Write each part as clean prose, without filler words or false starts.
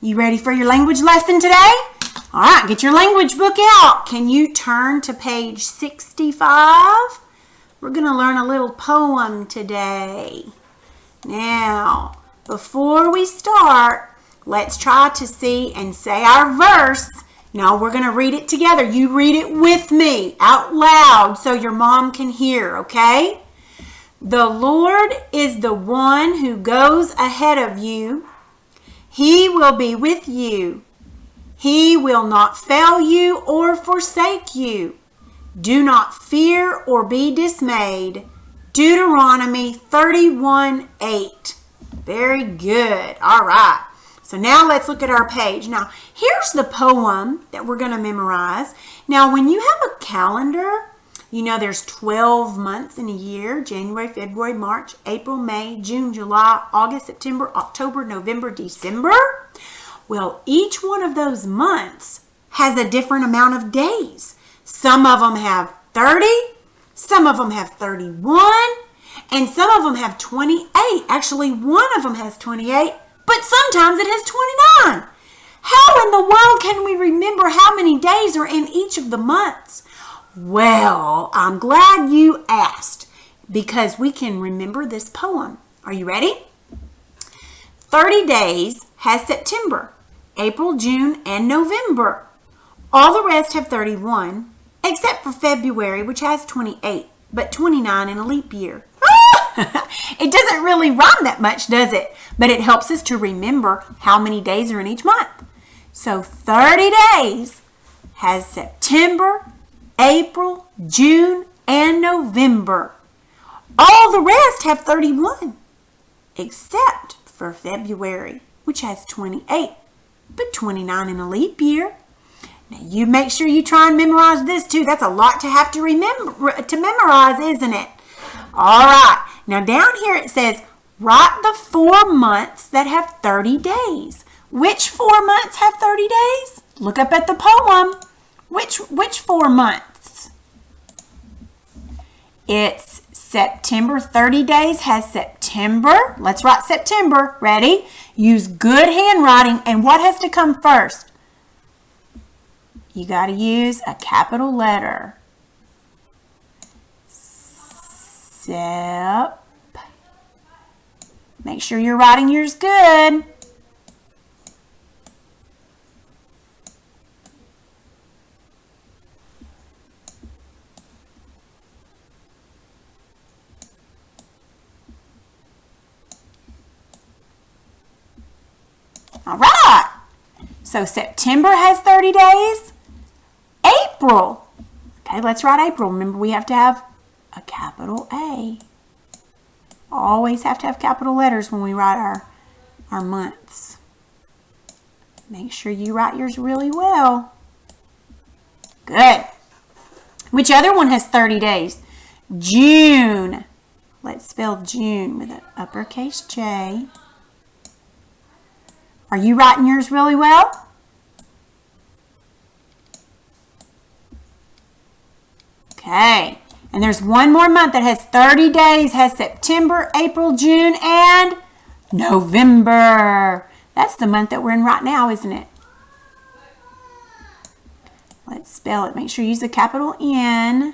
You ready for your language lesson today? All right, get your language book out. Can you turn to page 65? We're going to learn a little poem today. Now, before we start, let's try to see and say our verse. Now, we're going to read it together. You read it with me out loud so your mom can hear, okay? The Lord is the one who goes ahead of you. He will be with you. He will not fail you or forsake you. Do not fear or be dismayed. Deuteronomy 31:8. Very good. All right. So now let's look at our page. Now, here's the poem that we're going to memorize. Now, when you have a calendar, you know there's 12 months in a year: January, February, March, April, May, June, July, August, September, October, November, December. Well, each one of those months has a different amount of days. Some of them have 30, some of them have 31, and some of them have 28. Actually, one of them has 28, but sometimes it has 29. How in the world can we remember how many days are in each of the months? Well, I'm glad you asked, because we can remember this poem. Are you ready? 30 days has September, April, June, and November. All the rest have 31, except for February, which has 28, but 29 in a leap year. It doesn't really rhyme that much, does it? But it helps us to remember how many days are in each month. So 30 days has September, April, June, and November. All the rest have 31, except for February, which has 28, but 29 in a leap year. Now, you make sure you try and memorize this too. That's a lot to have to memorize, isn't it? All right. Now, down here it says, write the 4 months that have 30 days. Which 4 months have 30 days? Look up at the poem. Which 4 months? It's September. 30 days has September. Let's write September. Ready? Use good handwriting. And what has to come first? You got to use a capital letter. Sep. Make sure you're writing yours good. All right. So September has 30 days. April. Okay, let's write April. Remember, we have to have a capital A. Always have to have capital letters when we write our months. Make sure you write yours really well. Good. Which other one has 30 days? June. Let's spell June with an uppercase J. Are you writing yours really well? Okay. And there's one more month that has 30 days, has September, April, June, and November. That's the month that we're in right now, isn't it? Let's spell it. Make sure you use a capital N.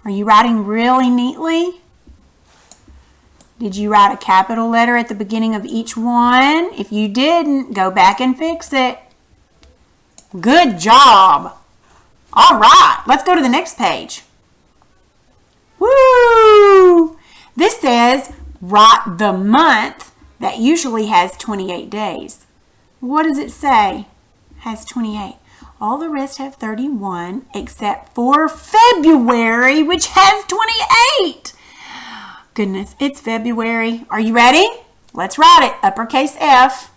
Are you writing really neatly? Did you write a capital letter at the beginning of each one? If you didn't, go back and fix it. Good job. All right, let's go to the next page. Woo! This says, write the month that usually has 28 days. What does it say? Has 28. All the rest have 31, except for February, which has 28. Goodness, it's February. Are you ready? Let's write it. Uppercase F.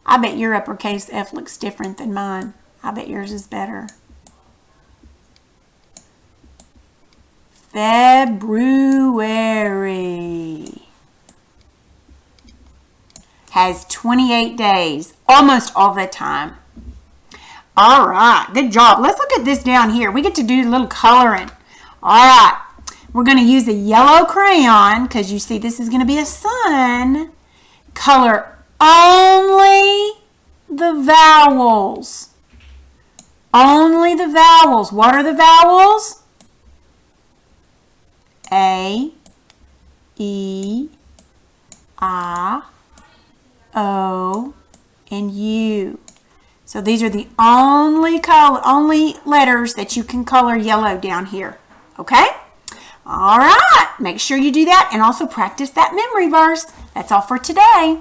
I bet your uppercase F looks different than mine. I bet yours is better. February has 28 days, almost all the time. All right, good job. Let's look at this down here. We get to do a little coloring. All right, We're going to use a yellow crayon because you see this is going to be a sun. Color only the vowels. Only the vowels. What are the vowels? A, E, I, O, and U. So these are the only letters that you can color yellow down here. Okay? All right. Make sure you do that and also practice that memory verse. That's all for today.